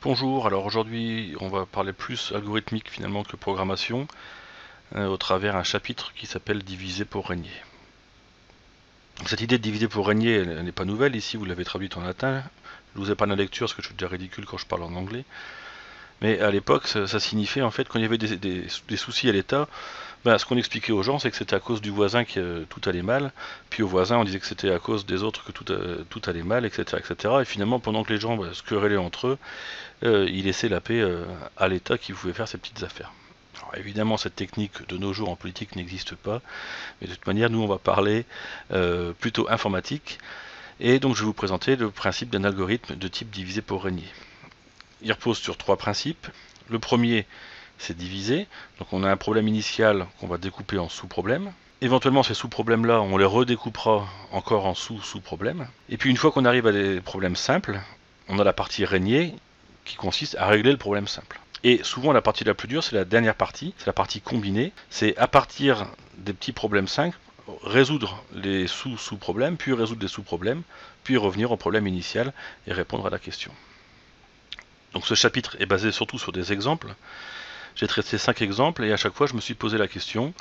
Bonjour, alors aujourd'hui on va parler plus algorithmique finalement que programmation au travers un chapitre qui s'appelle diviser pour régner. Cette idée de diviser pour régner elle n'est pas nouvelle, ici vous l'avez traduite en latin. Je vous épargne la lecture parce que je suis déjà ridicule quand je parle en anglais. Mais à l'époque ça signifiait en fait quand il y avait des soucis à l'État, ce qu'on expliquait aux gens c'est que c'était à cause du voisin que tout allait mal, puis aux voisins on disait que c'était à cause des autres que tout allait mal, etc., etc. Et finalement pendant que les gens se querellaient entre eux, il laissait la paix à l'État qui pouvait faire ses petites affaires. Alors évidemment, cette technique de nos jours en politique n'existe pas, mais de toute manière, nous on va parler plutôt informatique, et donc je vais vous présenter le principe d'un algorithme de type diviser pour régner. Il repose sur trois principes. Le premier, c'est diviser, donc on a un problème initial qu'on va découper en sous-problèmes. Éventuellement, ces sous-problèmes-là, on les redécoupera encore en sous-sous-problèmes. Et puis une fois qu'on arrive à des problèmes simples, on a la partie régner, qui consiste à régler le problème simple. Et souvent la partie la plus dure, c'est la dernière partie, c'est la partie combinée. C'est à partir des petits problèmes simples, résoudre les sous-sous-problèmes, puis résoudre les sous-problèmes, puis revenir au problème initial et répondre à la question. Donc ce chapitre est basé surtout sur des exemples. J'ai traité 5 exemples et à chaque fois je me suis posé la question,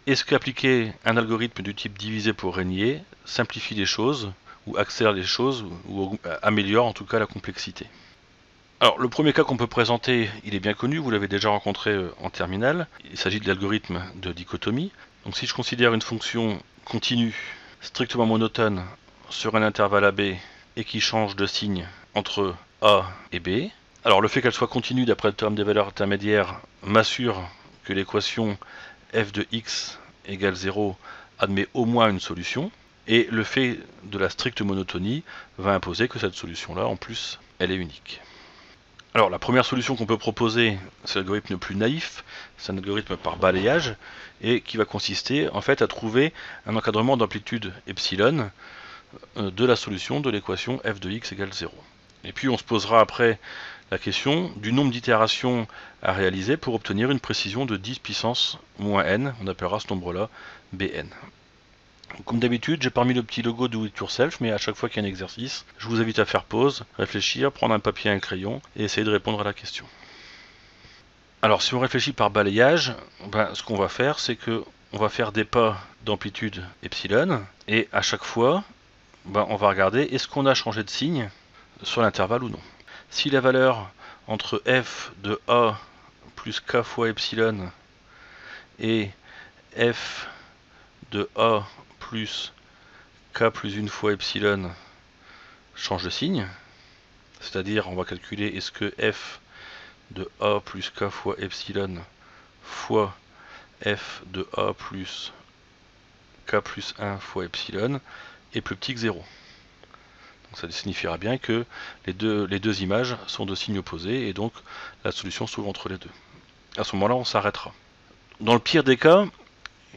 est-ce qu'appliquer un algorithme du type diviser pour régner simplifie les choses, ou accélère les choses, ou améliore en tout cas la complexité? Alors le premier cas qu'on peut présenter, il est bien connu, vous l'avez déjà rencontré en terminale. Il s'agit de l'algorithme de dichotomie. Donc si je considère une fonction continue, strictement monotone, sur un intervalle AB, et qui change de signe entre A et B, alors le fait qu'elle soit continue d'après le théorème des valeurs intermédiaires m'assure que l'équation f de x égale 0 admet au moins une solution, et le fait de la stricte monotonie va imposer que cette solution-là, en plus, elle est unique. Alors la première solution qu'on peut proposer, c'est l'algorithme le plus naïf, c'est un algorithme par balayage, et qui va consister en fait à trouver un encadrement d'amplitude epsilon de la solution de l'équation f de x égale 0. Et puis on se posera après la question du nombre d'itérations à réaliser pour obtenir une précision de 10 puissance moins n, on appellera ce nombre-là Bn. Comme d'habitude, j'ai pas mis le petit logo Do It Yourself, mais à chaque fois qu'il y a un exercice, je vous invite à faire pause, réfléchir, prendre un papier et un crayon, et essayer de répondre à la question. Alors si on réfléchit par balayage, ce qu'on va faire, c'est que on va faire des pas d'amplitude epsilon, et à chaque fois, on va regarder est-ce qu'on a changé de signe sur l'intervalle ou non. Si la valeur entre f de a plus k fois epsilon et f de a plus k plus 1 fois epsilon change de signe, c'est-à-dire on va calculer est-ce que f de a plus k fois epsilon fois f de a plus k plus 1 fois epsilon est plus petit que 0. Donc ça signifiera bien que les deux images sont de signes opposés et donc la solution se trouve entre les deux. À ce moment-là, on s'arrêtera. Dans le pire des cas,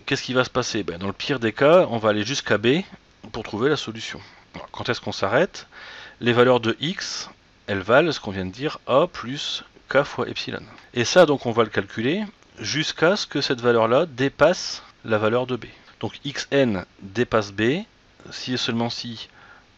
qu'est-ce qui va se passer? Dans le pire des cas, on va aller jusqu'à B pour trouver la solution. Alors, quand est-ce qu'on s'arrête? Les valeurs de x, elles valent ce qu'on vient de dire, a plus k fois epsilon. Et ça, donc, on va le calculer jusqu'à ce que cette valeur-là dépasse la valeur de b. Donc xn dépasse b, si et seulement si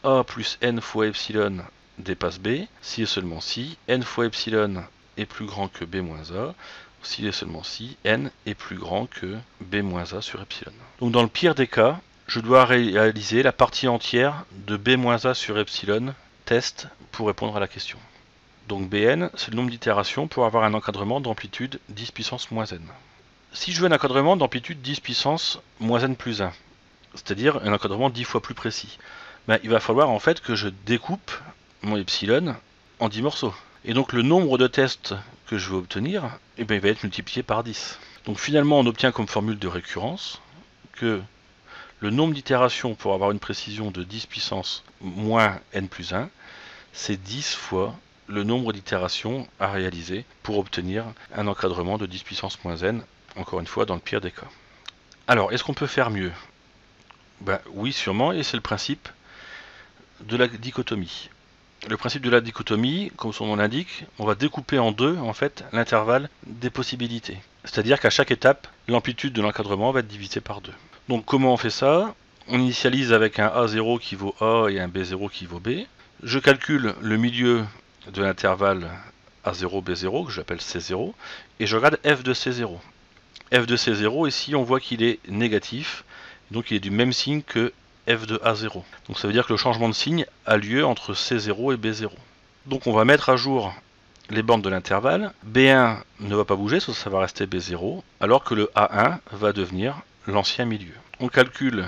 a plus n fois epsilon dépasse b, si et seulement si n fois epsilon est plus grand que b moins a, si et seulement si n est plus grand que b moins a sur epsilon. Donc dans le pire des cas, je dois réaliser la partie entière de b moins a sur epsilon test pour répondre à la question. Donc bn, c'est le nombre d'itérations pour avoir un encadrement d'amplitude 10 puissance moins n. Si je veux un encadrement d'amplitude 10 puissance moins n plus 1, c'est-à-dire un encadrement 10 fois plus précis, il va falloir en fait que je découpe mon epsilon en 10 morceaux. Et donc le nombre de tests que je vais obtenir, il va être multiplié par 10. Donc finalement on obtient comme formule de récurrence que le nombre d'itérations pour avoir une précision de 10 puissance moins n plus 1, c'est 10 fois le nombre d'itérations à réaliser pour obtenir un encadrement de 10 puissance moins n, encore une fois dans le pire des cas. Alors, est-ce qu'on peut faire mieux? Oui, sûrement, et c'est le principe de la dichotomie. Le principe de la dichotomie, comme son nom l'indique, on va découper en deux en fait l'intervalle des possibilités. C'est-à-dire qu'à chaque étape, l'amplitude de l'encadrement va être divisée par 2. Donc comment on fait ça? On initialise avec un A0 qui vaut A et un B0 qui vaut B. Je calcule le milieu de l'intervalle A0, B0, que j'appelle C0, et je regarde f de C0. F de C0, ici on voit qu'il est négatif, donc il est du même signe que f de A0. Donc ça veut dire que le changement de signe a lieu entre C0 et B0. Donc on va mettre à jour les bornes de l'intervalle. B1 ne va pas bouger, ça va rester B0, alors que le A1 va devenir l'ancien milieu. On calcule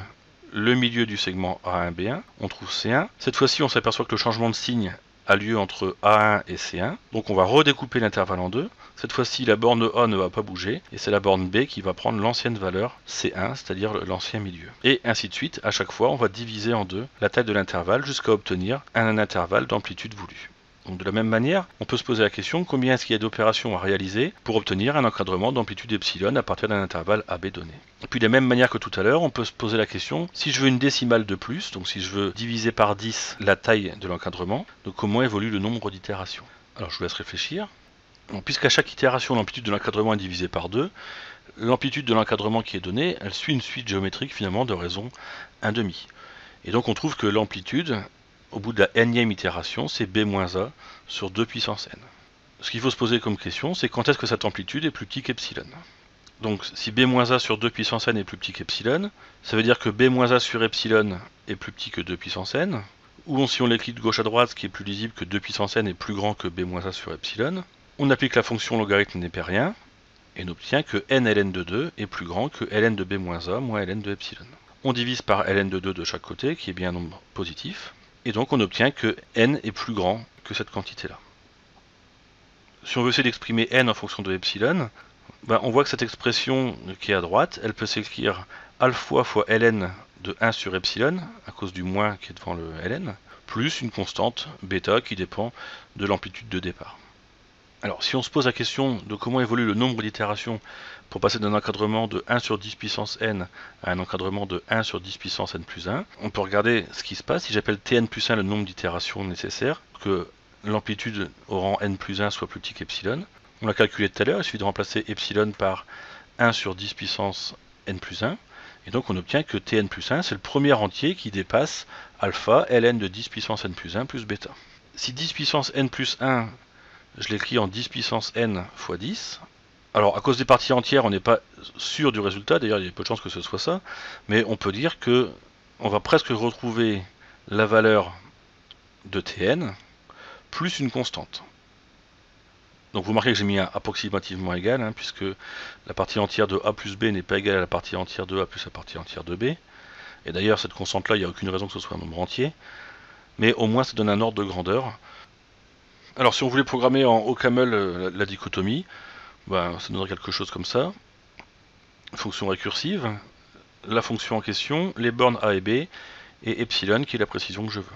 le milieu du segment A1-B1, on trouve C1. Cette fois-ci, on s'aperçoit que le changement de signe a lieu entre A1 et C1. Donc on va redécouper l'intervalle en deux. Cette fois-ci, la borne A ne va pas bouger, et c'est la borne B qui va prendre l'ancienne valeur C1, c'est-à-dire l'ancien milieu. Et ainsi de suite, à chaque fois, on va diviser en deux la taille de l'intervalle jusqu'à obtenir un intervalle d'amplitude voulue. Donc de la même manière, on peut se poser la question combien est-ce qu'il y a d'opérations à réaliser pour obtenir un encadrement d'amplitude epsilon à partir d'un intervalle AB donné. Et puis de la même manière que tout à l'heure, on peut se poser la question si je veux une décimale de plus, donc si je veux diviser par 10 la taille de l'encadrement, donc comment évolue le nombre d'itérations. Alors je vous laisse réfléchir. Puisqu'à chaque itération l'amplitude de l'encadrement est divisée par 2, l'amplitude de l'encadrement qui est donnée, elle suit une suite géométrique finalement de raison 1/2. Et donc on trouve que l'amplitude, au bout de la nème itération, c'est b-a sur 2 puissance n. Ce qu'il faut se poser comme question, c'est quand est-ce que cette amplitude est plus petite qu'epsilon. Donc si b-a sur 2 puissance n est plus petit qu'epsilon, ça veut dire que b-a sur epsilon est plus petit que 2 puissance n, ou si on l'écrit de gauche à droite, ce qui est plus lisible que 2 puissance n est plus grand que b-a sur epsilon. On applique la fonction logarithme népérien, et on obtient que n ln de 2 est plus grand que ln de b-a moins ln de epsilon. On divise par ln de 2 de chaque côté, qui est bien un nombre positif, et donc on obtient que n est plus grand que cette quantité-là. Si on veut essayer d'exprimer n en fonction de epsilon, on voit que cette expression qui est à droite, elle peut s'écrire alpha fois ln de 1 sur epsilon, à cause du moins qui est devant le ln, plus une constante bêta qui dépend de l'amplitude de départ. Alors si on se pose la question de comment évolue le nombre d'itérations pour passer d'un encadrement de 1 sur 10 puissance n à un encadrement de 1 sur 10 puissance n plus 1, on peut regarder ce qui se passe si j'appelle tn plus 1 le nombre d'itérations nécessaires, que l'amplitude au rang n plus 1 soit plus petit qu'epsilon. On l'a calculé tout à l'heure, il suffit de remplacer epsilon par 1 sur 10 puissance n plus 1, et donc on obtient que tn plus 1 c'est le premier entier qui dépasse alpha ln de 10 puissance n plus 1 plus bêta. Si 10 puissance n plus 1 je l'écris en 10 puissance n fois 10. Alors, à cause des parties entières, on n'est pas sûr du résultat, d'ailleurs il y a peu de chances que ce soit ça, mais on peut dire que on va presque retrouver la valeur de Tn plus une constante. Donc vous remarquez que j'ai mis un approximativement égal, puisque la partie entière de a plus b n'est pas égale à la partie entière de a plus la partie entière de b. Et d'ailleurs, cette constante-là, il n'y a aucune raison que ce soit un nombre entier, mais au moins ça donne un ordre de grandeur. Alors si on voulait programmer en OCaml la dichotomie, ça donnerait quelque chose comme ça. Fonction récursive, la fonction en question, les bornes a et b, et epsilon qui est la précision que je veux.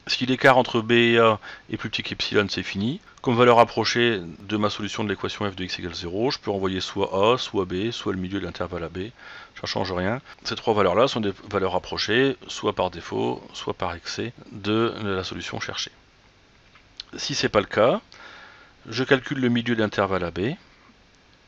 Si l'écart entre b et a est plus petit qu'epsilon, c'est fini. Comme valeur approchée de ma solution de l'équation f de x égale 0, je peux envoyer soit a, soit b, soit le milieu de l'intervalle ab. Ça ne change rien. Ces trois valeurs-là sont des valeurs approchées, soit par défaut, soit par excès, de la solution cherchée. Si ce n'est pas le cas, je calcule le milieu de l'intervalle AB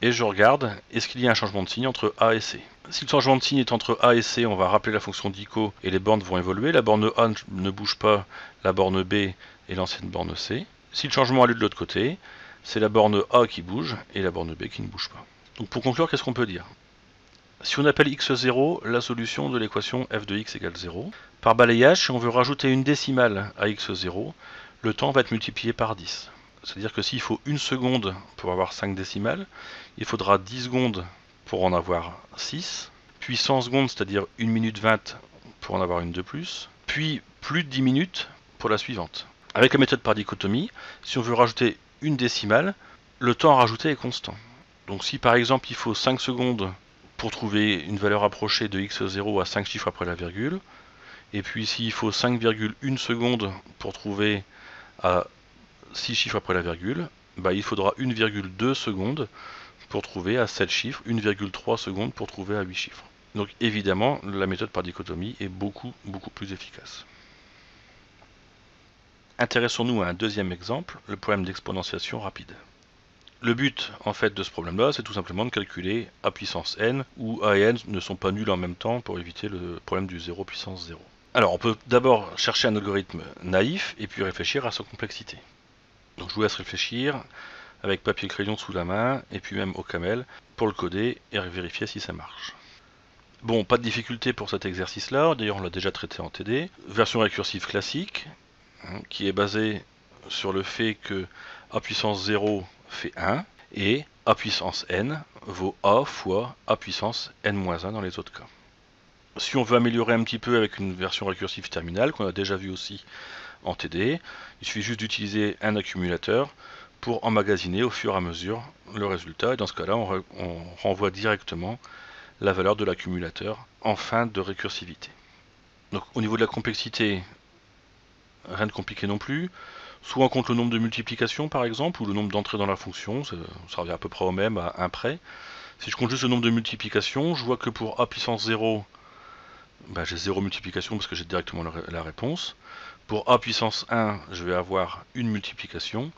et je regarde est-ce qu'il y a un changement de signe entre A et C. Si le changement de signe est entre A et C, on va rappeler la fonction dico et les bornes vont évoluer. La borne A ne bouge pas, la borne B et l'ancienne borne C. Si le changement a lieu de l'autre côté, c'est la borne A qui bouge et la borne B qui ne bouge pas. Donc pour conclure, qu'est-ce qu'on peut dire? Si on appelle x0 la solution de l'équation f de x égale 0, par balayage, si on veut rajouter une décimale à x0, le temps va être multiplié par 10. C'est-à-dire que s'il faut 1 seconde pour avoir 5 décimales, il faudra 10 secondes pour en avoir 6, puis 100 secondes, c'est-à-dire 1 minute 20 pour en avoir une de plus de 10 minutes pour la suivante. Avec la méthode par dichotomie, si on veut rajouter une décimale, le temps à rajouter est constant. Donc si par exemple il faut 5 secondes pour trouver une valeur approchée de x0 à 5 chiffres après la virgule, et puis s'il faut 5,1 secondes pour trouver à 6 chiffres après la virgule, il faudra 1,2 secondes pour trouver à 7 chiffres, 1,3 secondes pour trouver à 8 chiffres. Donc évidemment, la méthode par dichotomie est beaucoup plus efficace. Intéressons-nous à un deuxième exemple, le problème d'exponentiation rapide. Le but en fait de ce problème-là, c'est tout simplement de calculer a puissance n, où a et n ne sont pas nuls en même temps pour éviter le problème du 0 puissance 0. Alors on peut d'abord chercher un algorithme naïf et puis réfléchir à sa complexité. Donc je vous laisse réfléchir avec papier crayon sous la main et puis même au camel pour le coder et vérifier si ça marche. Bon, pas de difficulté pour cet exercice-là, d'ailleurs on l'a déjà traité en TD. Version récursive classique, qui est basée sur le fait que a puissance 0 fait 1 et a puissance n vaut a fois a puissance n-1 dans les autres cas. Si on veut améliorer un petit peu avec une version récursive terminale, qu'on a déjà vu aussi en TD, il suffit juste d'utiliser un accumulateur pour emmagasiner au fur et à mesure le résultat, et dans ce cas-là on renvoie directement la valeur de l'accumulateur en fin de récursivité. Donc au niveau de la complexité, rien de compliqué non plus. Soit on compte le nombre de multiplications par exemple, ou le nombre d'entrées dans la fonction, ça revient à peu près au même, à 1 près. Si je compte juste le nombre de multiplications, je vois que pour a puissance 0, j'ai 0 multiplication parce que j'ai directement la réponse. Pour a puissance 1, je vais avoir une multiplication.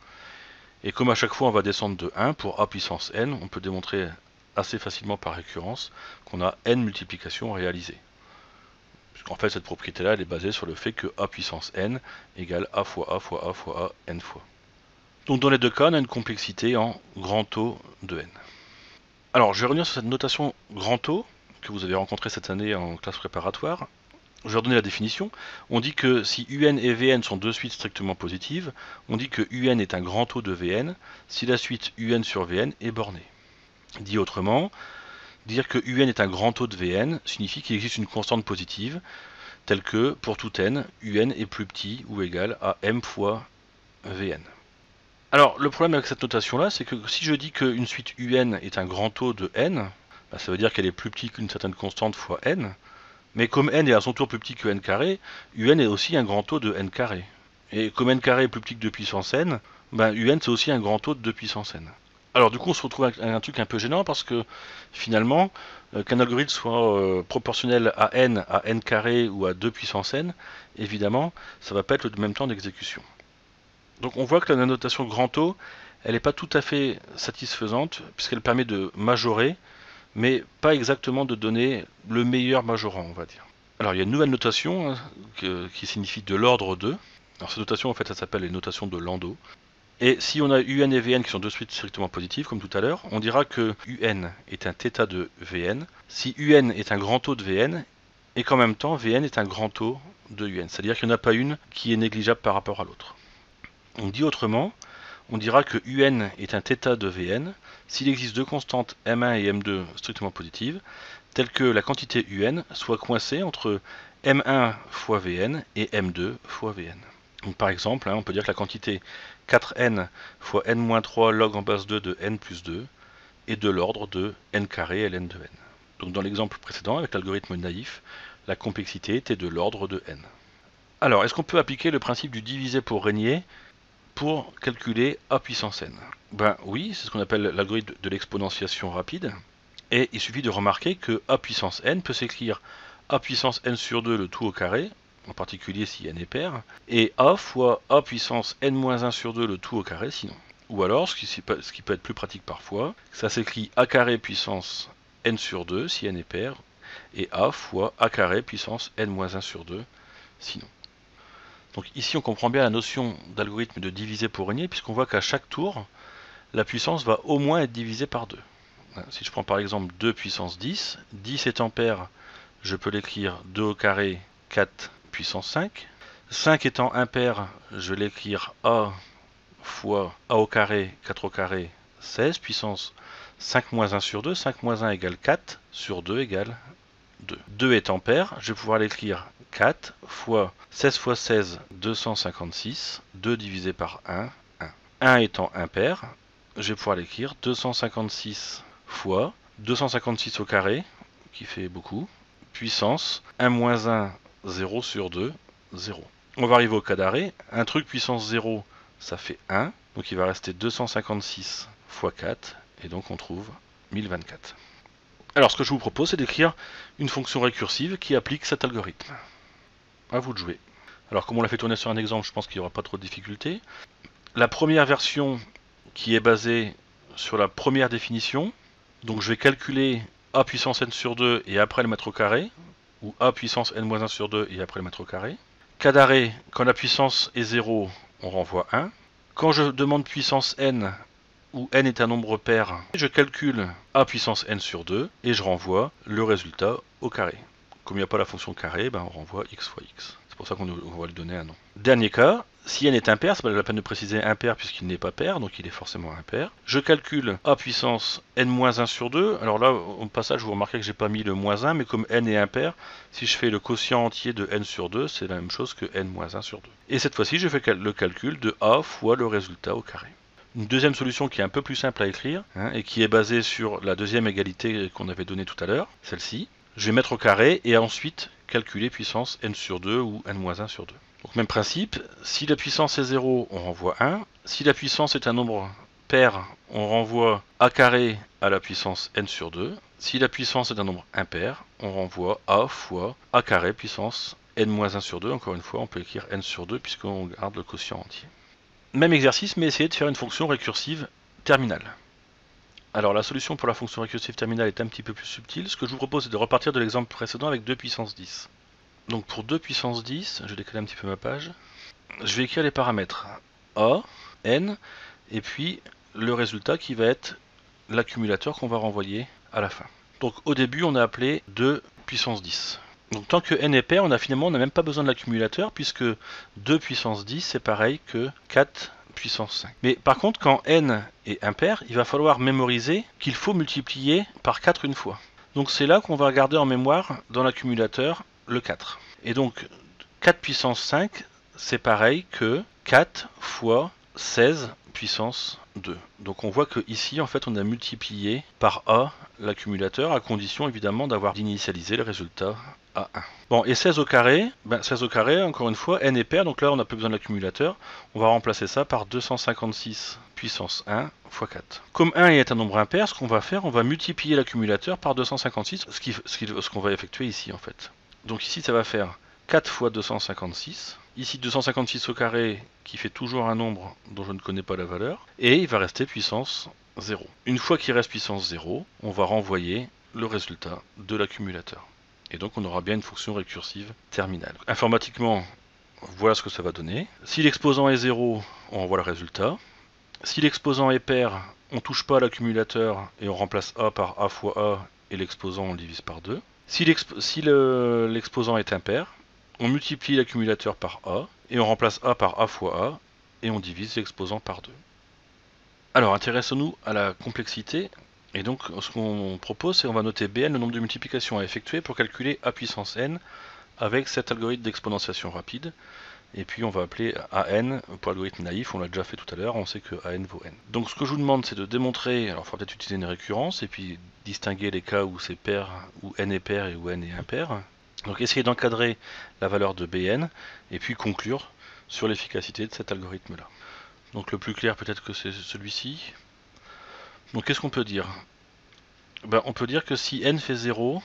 Et comme à chaque fois on va descendre de 1, pour a puissance n, on peut démontrer assez facilement par récurrence qu'on a n multiplications réalisées. Puisqu'en fait cette propriété-là, elle est basée sur le fait que a puissance n égale a fois a fois a fois a n fois. Donc dans les deux cas, on a une complexité en grand O de n. Alors je vais revenir sur cette notation grand O que vous avez rencontrée cette année en classe préparatoire. Je vais redonner la définition. On dit que si un et vn sont deux suites strictement positives, on dit que un est un grand O de vn si la suite un sur vn est bornée. Dit autrement, dire que un est un grand O de Vn signifie qu'il existe une constante positive, telle que, pour tout n, un est plus petit ou égal à m fois Vn. Alors, le problème avec cette notation-là, c'est que si je dis qu'une suite un est un grand O de n, ça veut dire qu'elle est plus petite qu'une certaine constante fois n, mais comme n est à son tour plus petit que n carré, un est aussi un grand O de n carré. Et comme n carré est plus petit que 2 puissance n, un c'est aussi un grand O de 2 puissance n. Alors du coup on se retrouve avec un truc un peu gênant parce que finalement qu'un algorithme soit proportionnel à n carré ou à 2 puissance n, évidemment ça va pas être le même temps d'exécution. Donc on voit que la notation grand O, elle n'est pas tout à fait satisfaisante puisqu'elle permet de majorer, mais pas exactement de donner le meilleur majorant, on va dire. Alors il y a une nouvelle notation qui signifie de l'ordre 2. Alors cette notation en fait ça s'appelle les notations de Landau. Et si on a un et Vn qui sont deux suites strictement positives, comme tout à l'heure, on dira que un est un θ de Vn, si un est un grand O de Vn, et qu'en même temps Vn est un grand O de un. C'est-à-dire qu'il n'y en a pas une qui est négligeable par rapport à l'autre. On dit autrement, on dira que un est un θ de Vn s'il existe deux constantes m1 et m2 strictement positives, telles que la quantité un soit coincée entre m1 fois Vn et m2 fois Vn. Donc par exemple, on peut dire que la quantité 4n fois n-3 log en base 2 de n plus 2 est de l'ordre de n carré ln de n. Donc dans l'exemple précédent, avec l'algorithme naïf, la complexité était de l'ordre de n. Alors, est-ce qu'on peut appliquer le principe du divisé pour régner pour calculer a puissance n? Oui, c'est ce qu'on appelle l'algorithme de l'exponentiation rapide. Et il suffit de remarquer que a puissance n peut s'écrire a puissance n sur 2 le tout au carré, en particulier si n est pair, et a fois a puissance n-1 sur 2 le tout au carré sinon. Ou alors, ce qui peut être plus pratique parfois, ça s'écrit a carré puissance n sur 2 si n est pair, et a fois a carré puissance n-1 sur 2 sinon. Donc ici on comprend bien la notion d'algorithme de diviser pour régner, puisqu'on voit qu'à chaque tour, la puissance va au moins être divisée par 2. Si je prends par exemple 2 puissance 10, 10 étant pair, je peux l'écrire 2 au carré 4 puissance 5. 5 étant impair, je vais l'écrire a fois a au carré 4 au carré 16 puissance 5 moins 1 sur 2. 5 moins 1 égale 4 sur 2 égale 2. 2 étant pair, je vais pouvoir l'écrire 4 fois 16 fois 16, 256. 2 divisé par 1, 1. 1 étant impair, je vais pouvoir l'écrire 256 fois 256 au carré, qui fait beaucoup, puissance 1 moins 1, 0 sur 2, 0. On va arriver au cas d'arrêt. Un truc puissance 0, ça fait 1. Donc il va rester 256 fois 4. Et donc on trouve 1024. Alors ce que je vous propose, c'est d'écrire une fonction récursive qui applique cet algorithme. À vous de jouer. Alors comme on l'a fait tourner sur un exemple, je pense qu'il n'y aura pas trop de difficultés. La première version qui est basée sur la première définition. Donc je vais calculer a puissance n sur 2 et après le mettre au carré. Ou a puissance n-1 sur 2 et après le mettre au carré. Cas d'arrêt, quand la puissance est 0, on renvoie 1. quand je demande puissance n, où n est un nombre pair, je calcule a puissance n sur 2 et je renvoie le résultat au carré. Comme il n'y a pas la fonction carré, ben on renvoie x fois x. C'est pour ça qu'on va lui donner un nom. Dernier cas, si n est impair, c'est pas la peine de préciser impair puisqu'il n'est pas pair, donc il est forcément impair. Je calcule a puissance n-1 sur 2. Alors là, au passage, vous remarquez que j'ai pas mis le moins 1, mais comme n est impair, si je fais le quotient entier de n sur 2, c'est la même chose que n-1 sur 2. Et cette fois-ci, je fais le calcul de a fois le résultat au carré. Une deuxième solution qui est un peu plus simple à écrire, et qui est basée sur la deuxième égalité qu'on avait donnée tout à l'heure, celle-ci. Je vais mettre au carré et ensuite calculer puissance n sur 2 ou n-1 sur 2. Donc même principe, si la puissance est 0, on renvoie 1. Si la puissance est un nombre pair, on renvoie a carré à la puissance n sur 2. Si la puissance est un nombre impair, on renvoie a fois a carré puissance n-1 sur 2. Encore une fois, on peut écrire n sur 2 puisqu'on garde le quotient entier. Même exercice, mais essayez de faire une fonction récursive terminale. Alors la solution pour la fonction récursive terminale est un petit peu plus subtile. Ce que je vous propose, c'est de repartir de l'exemple précédent avec 2 puissance 10. Donc pour 2 puissance 10, je vais décaler un petit peu ma page, je vais écrire les paramètres a, n, et puis le résultat qui va être l'accumulateur qu'on va renvoyer à la fin. Donc au début, on a appelé 2 puissance 10. Donc tant que n est pair, on n'a même pas besoin de l'accumulateur, puisque 2 puissance 10, c'est pareil que 4 puissance 5. Mais par contre, quand n est impair, il va falloir mémoriser qu'il faut multiplier par 4 une fois. Donc c'est là qu'on va garder en mémoire dans l'accumulateur le 4. Et donc 4 puissance 5, c'est pareil que 4 fois 16 puissance 2. Donc on voit que ici en fait on a multiplié par a l'accumulateur, à condition évidemment d'avoir initialisé le résultat à 1. Bon, et 16 au carré, 16 au carré, encore une fois, n est pair, donc là on n'a plus besoin de l'accumulateur. On va remplacer ça par 256 puissance 1 fois 4. Comme 1 est un nombre impair, ce qu'on va faire, on va multiplier l'accumulateur par 256, ce qu'on va effectuer ici en fait. Donc ici ça va faire 4 fois 256. Ici 256 au carré qui fait toujours un nombre dont je ne connais pas la valeur. Et il va rester puissance 0. Une fois qu'il reste puissance 0, on va renvoyer le résultat de l'accumulateur. Et donc on aura bien une fonction récursive terminale. Informatiquement, voilà ce que ça va donner. Si l'exposant est 0, on renvoie le résultat. Si l'exposant est pair, on ne touche pas à l'accumulateur et on remplace a par a fois a et l'exposant on le divise par 2. Si l'exposant est impair, on multiplie l'accumulateur par a et on remplace a par a fois a et on divise l'exposant par 2. Alors intéressons-nous à la complexité. Et donc ce qu'on propose, c'est qu'on va noter Bn, le nombre de multiplications à effectuer pour calculer a puissance n avec cet algorithme d'exponentiation rapide. Et puis on va appeler an pour l'algorithme naïf, on l'a déjà fait tout à l'heure, on sait que an vaut n. Donc ce que je vous demande, c'est de démontrer, alors il faudra peut-être utiliser une récurrence et puis distinguer les cas où c'est pair, où n est pair et où n est impair. Donc essayez d'encadrer la valeur de Bn et puis conclure sur l'efficacité de cet algorithme-là. Donc le plus clair peut-être que c'est celui-ci. Donc qu'est-ce qu'on peut dire? On peut dire que si n fait 0,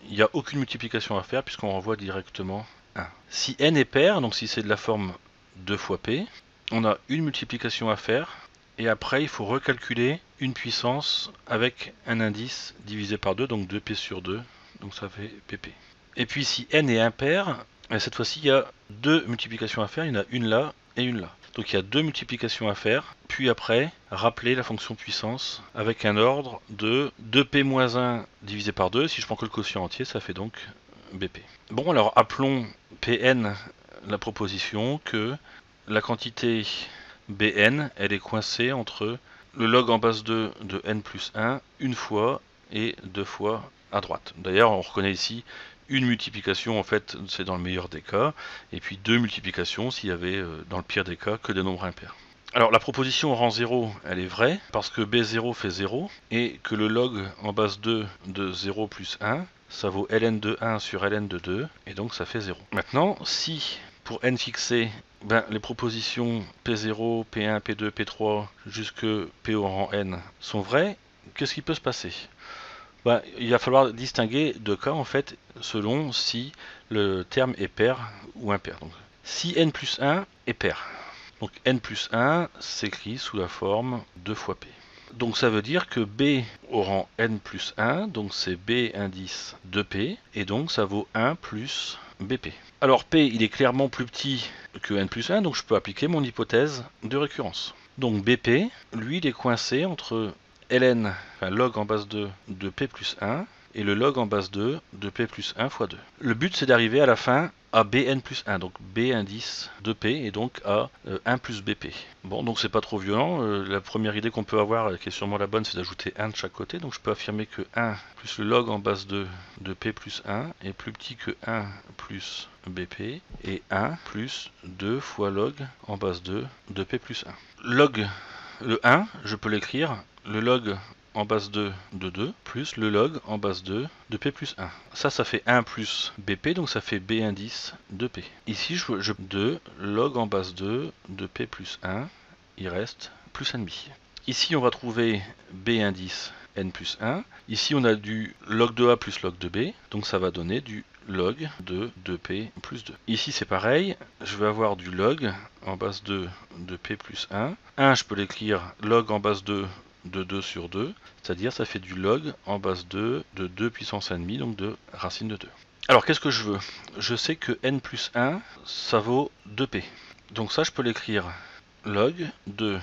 il n'y a aucune multiplication à faire puisqu'on renvoie directement 1. Si n est pair, donc si c'est de la forme 2 fois p, on a une multiplication à faire et après il faut recalculer une puissance avec un indice divisé par 2, donc 2p sur 2, donc ça fait pp. Et puis si n est impair, cette fois-ci il y a deux multiplications à faire, il y en a une là et une là. Donc il y a deux multiplications à faire, puis après, rappeler la fonction puissance avec un ordre de 2p-1 divisé par 2. Si je prends que le quotient entier, ça fait donc bp. Bon, alors appelons Pn la proposition que la quantité Bn, elle est coincée entre le log en base 2 de n plus 1 une fois et deux fois à droite. D'ailleurs, on reconnaît ici une multiplication, en fait, c'est dans le meilleur des cas, et puis deux multiplications s'il y avait, dans le pire des cas, que des nombres impairs. Alors la proposition rang 0, elle est vraie, parce que B0 fait 0, et que le log en base 2 de 0 plus 1, ça vaut ln de 1 sur ln de 2, et donc ça fait 0. Maintenant, si pour n fixé, les propositions P0, P1, P2, P3, jusque P au rang n sont vraies, qu'est-ce qui peut se passer? Il va falloir distinguer deux cas en fait selon si le terme est pair ou impair. Donc, si n plus 1 est pair, donc n plus 1 s'écrit sous la forme 2 fois p. Donc ça veut dire que b au rang n plus 1, donc c'est b indice 2p, et donc ça vaut 1 plus bp. Alors p il est clairement plus petit que n plus 1, donc je peux appliquer mon hypothèse de récurrence. Donc BP, lui, il est coincé entre ln, enfin log en base 2 de p plus 1, et le log en base 2 de p plus 1 fois 2. Le but, c'est d'arriver à la fin à bn plus 1, donc b indice de p, et donc à 1 plus bp. Bon, donc c'est pas trop violent. La première idée qu'on peut avoir, qui est sûrement la bonne, c'est d'ajouter 1 de chaque côté. Donc je peux affirmer que 1 plus le log en base 2 de p plus 1 est plus petit que 1 plus bp, et 1 plus 2 fois log en base 2 de p plus 1. Log, le 1, je peux l'écrire, le log en base 2 de 2, plus le log en base 2 de p plus 1. Ça fait 1 plus bp, donc ça fait b indice de p. Ici, je 2 log en base 2 de p plus 1, il reste plus 1,5. Ici, on va trouver b indice n plus 1. Ici, on a du log de a plus log de b, donc ça va donner du log de 2p plus 2. Ici, c'est pareil, je vais avoir du log en base 2 de p plus 1. 1, je peux l'écrire log en base 2 de 2 sur 2, c'est-à-dire ça fait du log en base 2 de 2 puissance 1,5, donc de racine de 2. Alors qu'est-ce que je veux? Je sais que n plus 1, ça vaut 2p. Donc ça, je peux l'écrire log de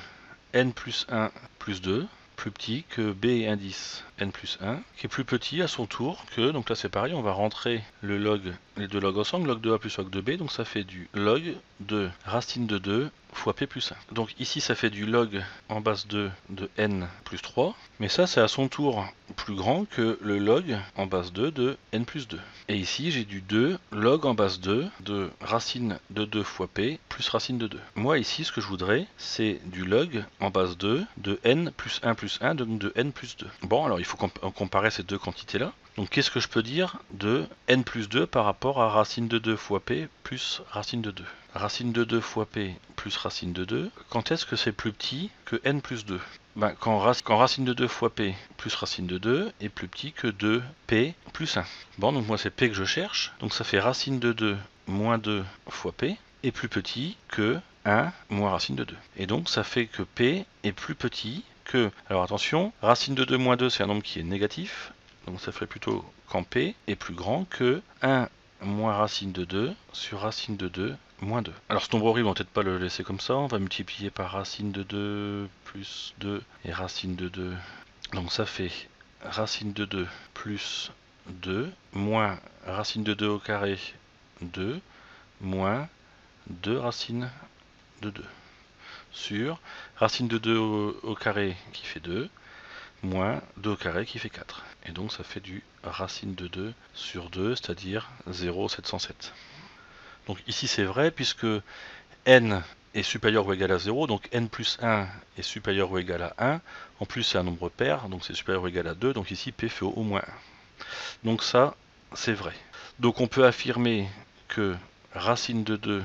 n plus 1 plus 2, plus petit que b indice n plus 1, qui est plus petit à son tour que, donc là c'est pareil, on va rentrer le log, les deux logs ensemble, log de a plus log de b, donc ça fait du log de racine de 2 fois p plus 1. Donc ici ça fait du log en base 2 de n plus 3, mais ça c'est à son tour plus grand que le log en base 2 de n plus 2. Et ici j'ai du 2 log en base 2 de racine de 2 fois p plus racine de 2. Moi ici ce que je voudrais c'est du log en base 2 de n plus 1, donc de n plus 2. Bon, alors il faut comparer ces deux quantités là. Donc qu'est-ce que je peux dire de n plus 2 par rapport à racine de 2 fois p plus racine de 2? Racine de 2 fois p plus racine de 2, quand est-ce que c'est plus petit que n plus 2? Ben, quand racine de 2 fois p plus racine de 2 est plus petit que 2p plus 1. Bon, donc moi c'est p que je cherche, donc ça fait racine de 2 moins 2 fois p est plus petit que 1 moins racine de 2. Et donc ça fait que p est plus petit que... Alors attention, racine de 2 moins 2 c'est un nombre qui est négatif, donc ça ferait plutôt quand p est plus grand que 1 moins racine de 2 sur racine de 2 moins 2. Alors ce nombre horrible, on va peut-être pas le laisser comme ça, on va multiplier par racine de 2 plus 2 et racine de 2. Donc ça fait racine de 2 plus 2 moins racine de 2 au carré 2 moins 2 racine de 2 sur racine de 2 au carré qui fait 2 moins 2 au carré qui fait 4. Et donc ça fait du racine de 2 sur 2, c'est-à-dire 0,707. Donc ici c'est vrai puisque n est supérieur ou égal à 0, donc n plus 1 est supérieur ou égal à 1. En plus c'est un nombre pair, donc c'est supérieur ou égal à 2, donc ici p fait au moins 1. Donc ça, c'est vrai. Donc on peut affirmer que racine de 2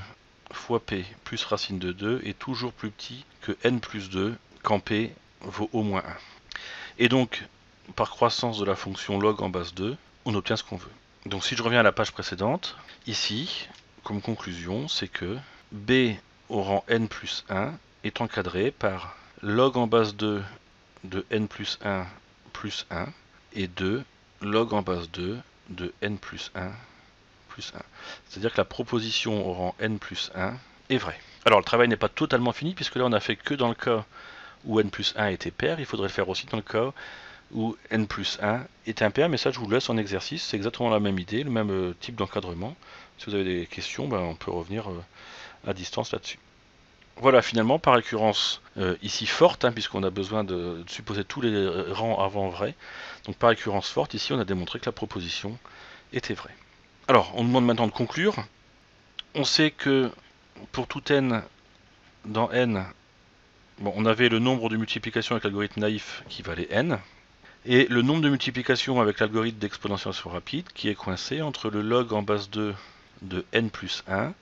fois p plus racine de 2 est toujours plus petit que n plus 2 quand p vaut au moins 1. Et donc, par croissance de la fonction log en base 2, on obtient ce qu'on veut. Donc si je reviens à la page précédente, ici, comme conclusion, c'est que b au rang n plus 1 est encadré par log en base 2 de n plus 1 et 2 log en base 2 de n plus 1 plus 1. C'est-à-dire que la proposition au rang n plus 1 est vraie. Alors le travail n'est pas totalement fini puisque là on a fait que dans le cas où n plus 1 était pair, il faudrait le faire aussi dans le cas où n plus 1 est impair, mais ça je vous laisse en exercice, c'est exactement la même idée, le même type d'encadrement. Si vous avez des questions, on peut revenir à distance là-dessus. Voilà, finalement, par récurrence ici forte, puisqu'on a besoin de supposer tous les rangs avant vrai. Donc par récurrence forte, ici on a démontré que la proposition était vraie. Alors, on nous demande maintenant de conclure. On sait que pour tout n dans n, on avait le nombre de multiplications avec l'algorithme naïf qui valait n, et le nombre de multiplications avec l'algorithme d'exponentiation rapide qui est coincé entre le log en base 2 de n plus 1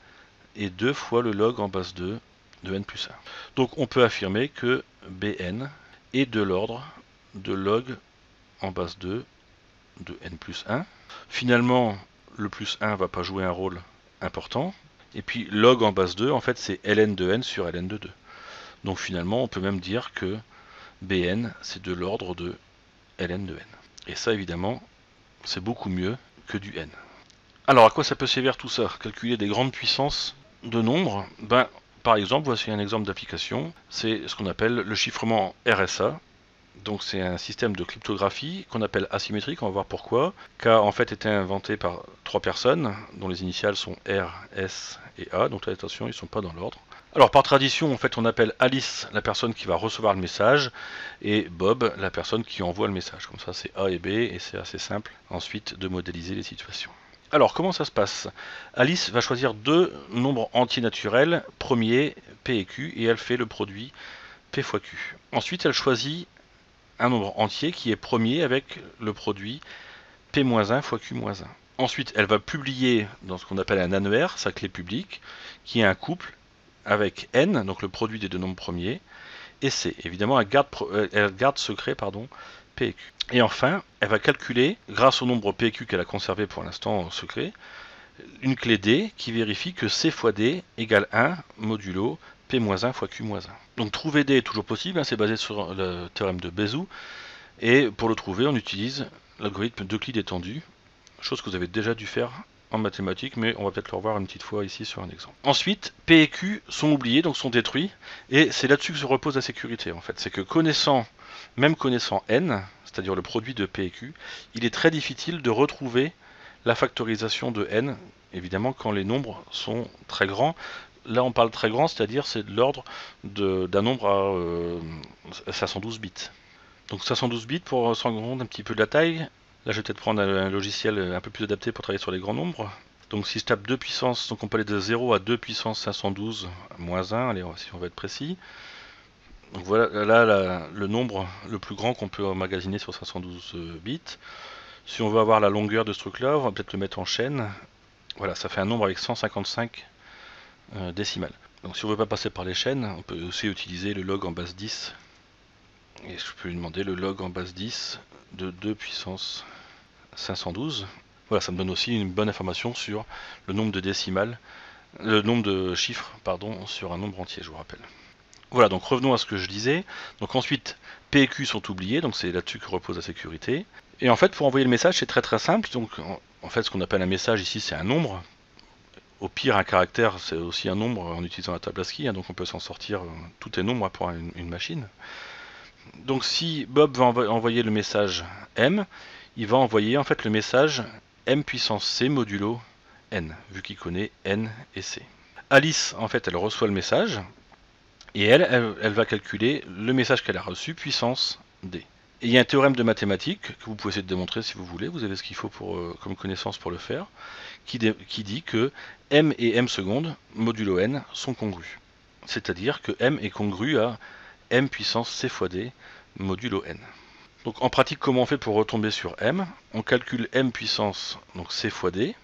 et 2 fois le log en base 2 de n plus 1. Donc on peut affirmer que Bn est de l'ordre de log en base 2 de n plus 1. Finalement, le plus 1 ne va pas jouer un rôle important. Et puis log en base 2, en fait, c'est ln de n sur ln de 2. Donc finalement, on peut même dire que Bn, c'est de l'ordre de ln de n. Et ça, évidemment, c'est beaucoup mieux que du n. Alors, à quoi ça peut servir tout ça? Calculer des grandes puissances de nombres. Par exemple, voici un exemple d'application, c'est ce qu'on appelle le chiffrement RSA. Donc c'est un système de cryptographie qu'on appelle asymétrique, on va voir pourquoi, qui a en fait été inventé par 3 personnes, dont les initiales sont R, S et A, donc là, attention, ils ne sont pas dans l'ordre. Alors par tradition, en fait, on appelle Alice la personne qui va recevoir le message, et Bob la personne qui envoie le message. Comme ça, c'est A et B, et c'est assez simple ensuite de modéliser les situations. Alors, comment ça se passe? Alice va choisir 2 nombres entiers naturels, premier, P et Q, et elle fait le produit P fois Q. Ensuite, elle choisit un nombre entier qui est premier avec le produit P-1 fois Q-1. Ensuite, elle va publier dans ce qu'on appelle un annuaire, sa clé publique, qui est un couple avec N, donc le produit des 2 nombres premiers, et C. Évidemment, elle garde secret P et Q. Et enfin, elle va calculer, grâce au nombre P et Q qu'elle a conservé pour l'instant secret, une clé D qui vérifie que C fois D égale 1 modulo P-1 fois Q-1. Donc trouver D est toujours possible, c'est basé sur le théorème de Bézout, et pour le trouver, on utilise l'algorithme d'Euclide étendu, chose que vous avez déjà dû faire en mathématiques, mais on va peut-être le revoir une petite fois ici sur un exemple. Ensuite, P et Q sont oubliés, donc sont détruits, et c'est là-dessus que se repose la sécurité en fait. C'est que même connaissant N, c'est-à-dire le produit de P et Q, il est très difficile de retrouver la factorisation de N, évidemment quand les nombres sont très grands. Là on parle très grand, c'est-à-dire c'est de l'ordre d'un nombre à 512 bits. Donc 512 bits pour se rendre compte un petit peu de la taille. Là je vais peut-être prendre un logiciel un peu plus adapté pour travailler sur les grands nombres. Donc si je tape 2 puissance, donc on peut aller de 0 à 2 puissance 512 moins 1, allez si on va être précis. Donc voilà là le nombre le plus grand qu'on peut emmagasiner sur 512 bits. Si on veut avoir la longueur de ce truc là, on va peut-être le mettre en chaîne. Voilà, ça fait un nombre avec 155 décimales. Donc si on ne veut pas passer par les chaînes, on peut aussi utiliser le log en base 10. Et je peux lui demander le log en base 10 de 2 puissance 512. Voilà, ça me donne aussi une bonne information sur le nombre de décimales, le nombre de chiffres, pardon, sur un nombre entier, je vous rappelle. Voilà, donc revenons à ce que je disais. Donc ensuite, P et Q sont oubliés, donc c'est là-dessus que repose la sécurité. Et en fait, pour envoyer le message, c'est très simple. Donc en fait, ce qu'on appelle un message ici, c'est un nombre. Au pire, un caractère, c'est aussi un nombre en utilisant la table ASCII, hein, donc on peut s'en sortir, tout est nombre pour une machine. Donc si Bob va envoyer le message M, il va envoyer en fait le message M puissance C modulo N, vu qu'il connaît N et C. Alice, en fait, elle reçoit le message, et elle va calculer le message qu'elle a reçu puissance D. Et il y a un théorème de mathématiques, que vous pouvez essayer de démontrer si vous voulez, vous avez ce qu'il faut comme connaissance pour le faire, qui dit que M et M secondes, modulo N, sont congrus. C'est-à-dire que M est congru à M puissance C fois D modulo N. Donc en pratique, comment on fait pour retomber sur M? On calcule M puissance donc C fois D,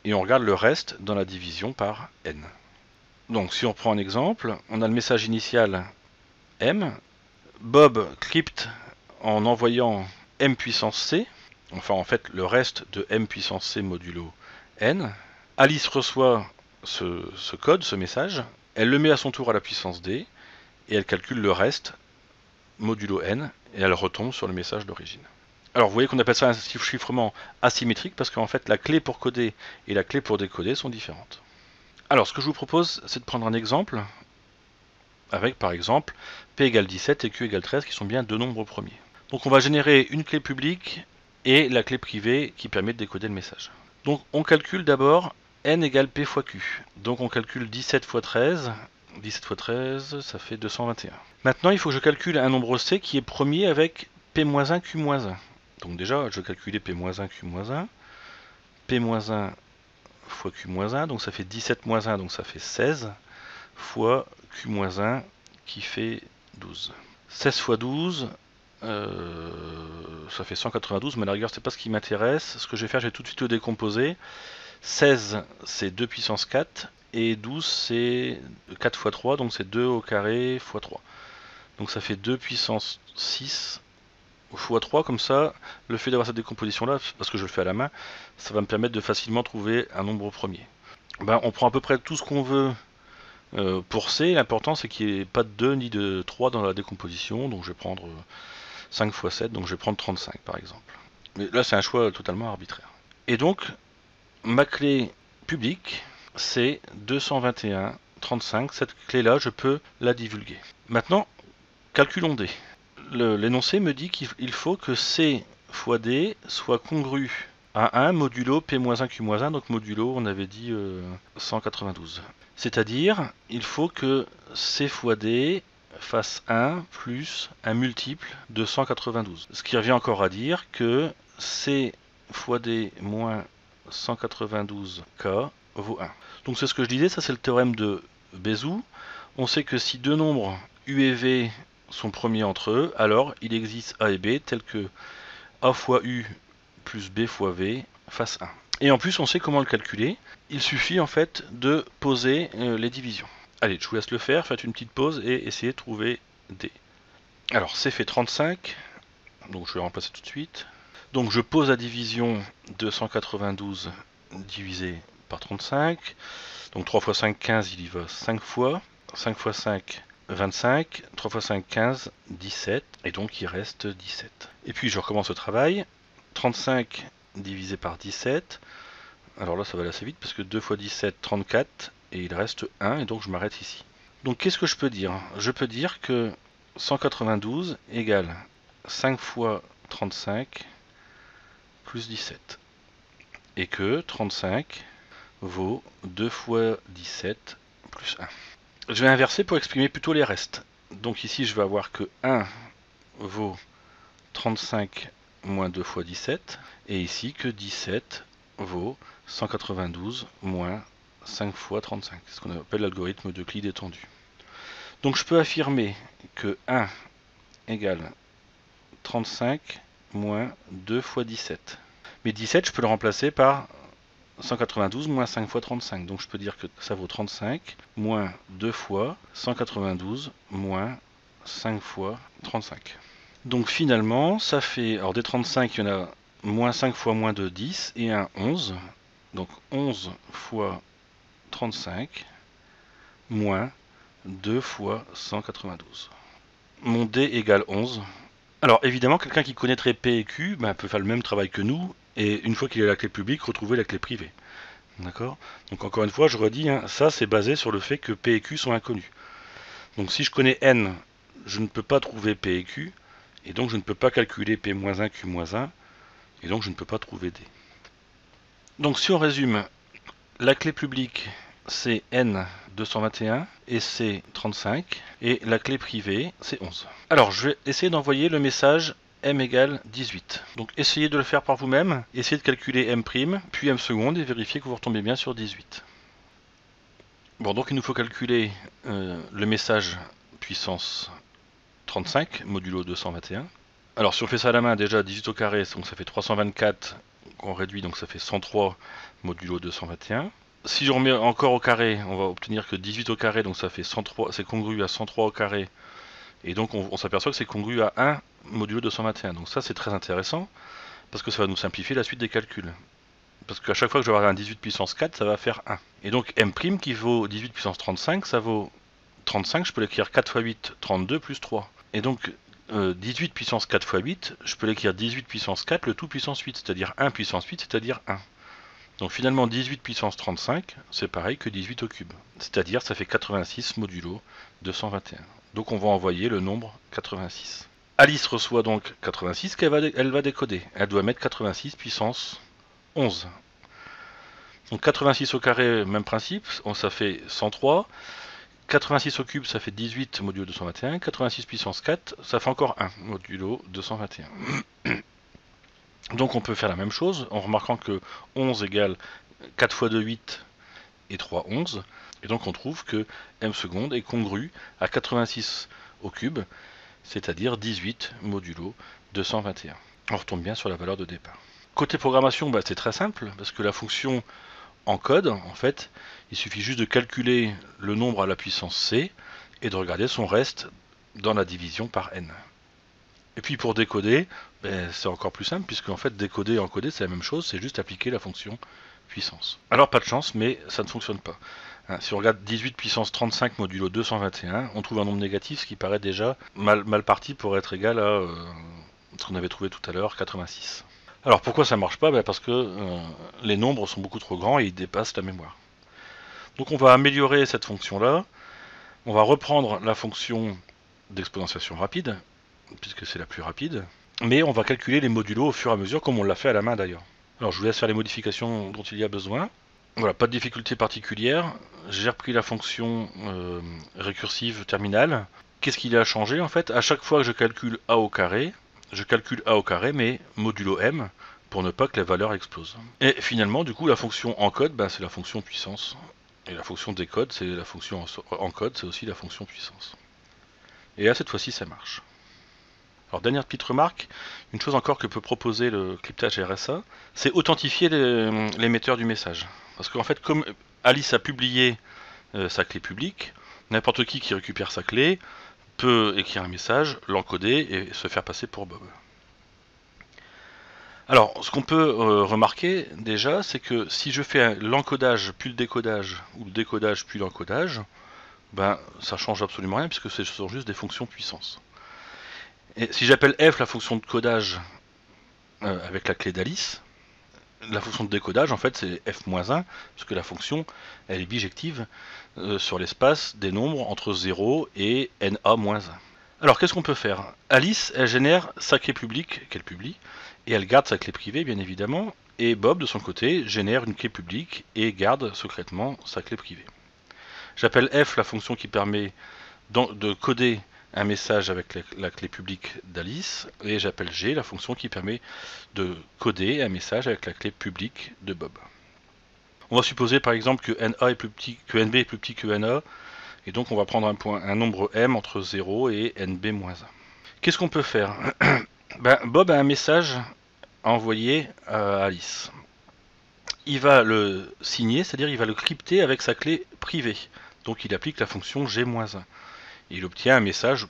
et on regarde le reste dans la division par N. Donc si on prend un exemple, on a le message initial M, Bob crypte en envoyant M puissance C, enfin en fait le reste de M puissance C modulo N. Alice reçoit ce code, ce message, elle le met à son tour à la puissance D, et elle calcule le reste modulo N, et elle retombe sur le message d'origine. Alors vous voyez qu'on appelle ça un chiffrement asymétrique, parce qu'en fait la clé pour coder et la clé pour décoder sont différentes. Alors ce que je vous propose, c'est de prendre un exemple, avec par exemple P égale 17 et Q égale 13, qui sont bien 2 nombres premiers. Donc on va générer une clé publique et la clé privée qui permet de décoder le message. Donc on calcule d'abord N égale P fois Q. Donc on calcule 17 fois 13. 17 fois 13, ça fait 221. Maintenant, il faut que je calcule un nombre C qui est premier avec P-1, Q-1. Donc déjà, je vais calculer P-1, Q-1. P-1 fois Q-1, donc ça fait 17-1, donc ça fait 16, fois Q-1 qui fait 12. 16 fois 12, ça fait 192, mais à la rigueur, c'est pas ce qui m'intéresse. Ce que je vais faire, je vais tout de suite le décomposer. 16, c'est 2 puissance 4, et 12, c'est 4 fois 3, donc c'est 2 au carré fois 3. Donc ça fait 2 puissance 6 fois 3, comme ça, le fait d'avoir cette décomposition-là, parce que je le fais à la main, ça va me permettre de facilement trouver un nombre premier. Ben, on prend à peu près tout ce qu'on veut pour C, l'important c'est qu'il n'y ait pas de 2 ni de 3 dans la décomposition, donc je vais prendre 5 fois 7, donc je vais prendre 35 par exemple. Mais là c'est un choix totalement arbitraire. Et donc, ma clé publique, c'est 221 35, cette clé-là, je peux la divulguer. Maintenant, calculons D. L'énoncé me dit qu'il faut que C fois D soit congru à 1 modulo P-1 Q-1, donc modulo, on avait dit 192. C'est-à-dire, il faut que C fois D fasse 1 plus un multiple de 192. Ce qui revient encore à dire que C fois D moins 192K vaut 1. Donc c'est ce que je disais, ça c'est le théorème de Bézout. On sait que si deux nombres U et V sont premiers entre eux, alors il existe A et B tel que A fois U plus B fois V fasse 1. Et en plus on sait comment le calculer. Il suffit en fait de poser les divisions. Allez, je vous laisse le faire, faites une petite pause et essayez de trouver D. Alors C fait 35, donc je vais remplacer tout de suite. Donc je pose la division de 192 divisé par 35. Donc 3 fois 5, 15, il y va 5 fois. 5 fois 5, 25. 3 fois 5, 15, 17. Et donc il reste 17. Et puis je recommence le travail. 35 divisé par 17. Alors là ça va aller assez vite parce que 2 fois 17, 34. Et il reste 1 et donc je m'arrête ici. Donc qu'est-ce que je peux dire? Je peux dire que 192 égale 5 fois 35 plus 17. Et que 35 vaut 2 fois 17 plus 1. Je vais inverser pour exprimer plutôt les restes. Donc ici je vais avoir que 1 vaut 35 moins 2 fois 17. Et ici que 17 vaut 192 moins 5 fois 35. C'est ce qu'on appelle l'algorithme d'Euclide étendu. Donc je peux affirmer que 1 égale 35 moins 2 fois 17. Mais 17, je peux le remplacer par 192 moins 5 fois 35. Donc je peux dire que ça vaut 35 moins 2 fois 192 moins 5 fois 35. Donc finalement, ça fait... Alors des 35, il y en a moins 5 fois moins 2, 10 et un 11. Donc 11 fois 35 moins 2 fois 192. Mon D égale 11. Alors évidemment, quelqu'un qui connaîtrait P et Q peut faire le même travail que nous, et une fois qu'il a la clé publique, retrouver la clé privée. D'accord? Donc encore une fois, je redis, ça c'est basé sur le fait que P et Q sont inconnus. Donc si je connais N, je ne peux pas trouver P et Q, et donc je ne peux pas calculer P-1, Q-1, et donc je ne peux pas trouver D. Donc si on résume, la clé publique c'est N221 et c'est 35 et la clé privée c'est 11. Alors je vais essayer d'envoyer le message M égale 18. Donc essayez de le faire par vous-même, essayez de calculer M', puis M seconde et vérifiez que vous retombez bien sur 18. Bon, donc il nous faut calculer le message puissance 35 modulo 221. Alors si on fait ça à la main, déjà 18 au carré, donc ça fait 324 qu'on réduit, donc ça fait 103 modulo 221. Si je remets encore au carré, on va obtenir que 18 au carré, donc ça fait 103, c'est congru à 103 au carré. Et donc on s'aperçoit que c'est congru à 1 modulo 221. Donc ça c'est très intéressant, parce que ça va nous simplifier la suite des calculs. Parce qu'à chaque fois que je vais avoir un 18 puissance 4, ça va faire 1. Et donc M' qui vaut 18 puissance 35, ça vaut 35, je peux l'écrire 4 fois 8, 32 plus 3. Et donc 18 puissance 4 fois 8, je peux l'écrire 18 puissance 4, le tout puissance 8, c'est-à-dire 1 puissance 8, c'est-à-dire 1. Donc finalement 18 puissance 35, c'est pareil que 18 au cube. C'est-à-dire ça fait 86 modulo 221. Donc on va envoyer le nombre 86. Alice reçoit donc 86 qu'elle va décoder. Elle doit mettre 86 puissance 11. Donc 86 au carré, même principe, ça fait 103. 86 au cube, ça fait 18 modulo 221. 86 puissance 4, ça fait encore 1 modulo 221. Donc on peut faire la même chose en remarquant que 11 égale 4 fois 2, 8 et 3, 11. Et donc on trouve que M seconde est congru à 86 au cube, c'est-à-dire 18 modulo 221. On retombe bien sur la valeur de départ. Côté programmation, c'est très simple, parce que la fonction encode, en fait, il suffit juste de calculer le nombre à la puissance c et de regarder son reste dans la division par n. Et puis pour décoder, c'est encore plus simple, puisque en fait décoder et encoder c'est la même chose, c'est juste appliquer la fonction puissance. Alors pas de chance, mais ça ne fonctionne pas. Si on regarde 18 puissance 35 modulo 221, on trouve un nombre négatif, ce qui paraît déjà mal parti pour être égal à ce qu'on avait trouvé tout à l'heure, 86. Alors pourquoi ça ne marche pas? Parce que les nombres sont beaucoup trop grands et ils dépassent la mémoire. Donc on va améliorer cette fonction-là. On va reprendre la fonction d'exponentiation rapide, puisque c'est la plus rapide. Mais on va calculer les modulos au fur et à mesure, comme on l'a fait à la main d'ailleurs. Alors je vous laisse faire les modifications dont il y a besoin. Voilà, pas de difficulté particulière. J'ai repris la fonction récursive terminale. Qu'est-ce qu'il a changé en fait? À chaque fois que je calcule a au carré, je calcule a au carré, mais modulo m, pour ne pas que les valeurs explosent. Et finalement, du coup, la fonction encode, c'est la fonction puissance. Et la fonction décode, c'est la fonction encode, c'est aussi la fonction puissance. Et là, cette fois-ci, ça marche. Alors, dernière petite remarque, une chose encore que peut proposer le cryptage RSA, c'est authentifier l'émetteur du message. Parce qu'en fait, comme Alice a publié sa clé publique, n'importe qui récupère sa clé peut écrire un message, l'encoder et se faire passer pour Bob. Alors, ce qu'on peut remarquer déjà, c'est que si je fais l'encodage puis le décodage, ou le décodage puis l'encodage, ça change absolument rien puisque ce sont juste des fonctions puissance. Et si j'appelle f la fonction de codage avec la clé d'Alice, la fonction de décodage en fait c'est f-1, puisque la fonction elle est bijective sur l'espace des nombres entre 0 et na-1. Alors qu'est-ce qu'on peut faire? Alice elle génère sa clé publique qu'elle publie, et elle garde sa clé privée bien évidemment, et Bob de son côté génère une clé publique et garde secrètement sa clé privée. J'appelle f la fonction qui permet de coder un message avec la clé publique d'Alice, et j'appelle G la fonction qui permet de coder un message avec la clé publique de Bob. On va supposer par exemple que NB est plus petit que NA, et donc on va prendre un nombre M entre 0 et NB-1. Qu'est-ce qu'on peut faire? Bob a un message à envoyer à Alice. Il va le signer, c'est-à-dire il va le crypter avec sa clé privée. Donc il applique la fonction G-1. Il obtient un message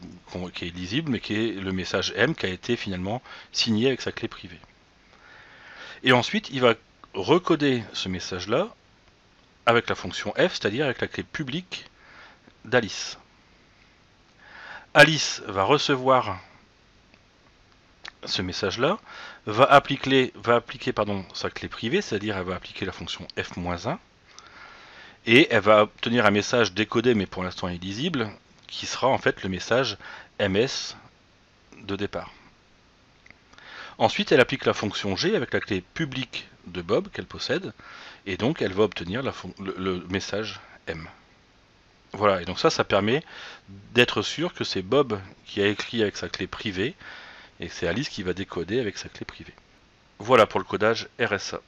qui est lisible, mais qui est le message M qui a été finalement signé avec sa clé privée. Et ensuite, il va recoder ce message-là avec la fonction F, c'est-à-dire avec la clé publique d'Alice. Alice va recevoir ce message-là, va appliquer sa clé privée, c'est-à-dire elle va appliquer la fonction F-1, et elle va obtenir un message décodé, mais pour l'instant illisible, qui sera en fait le message MS de départ. Ensuite, elle applique la fonction G avec la clé publique de Bob qu'elle possède, et donc elle va obtenir le message M. Voilà, et donc ça permet d'être sûr que c'est Bob qui a écrit avec sa clé privée, et c'est Alice qui va décoder avec sa clé privée. Voilà pour le codage RSA.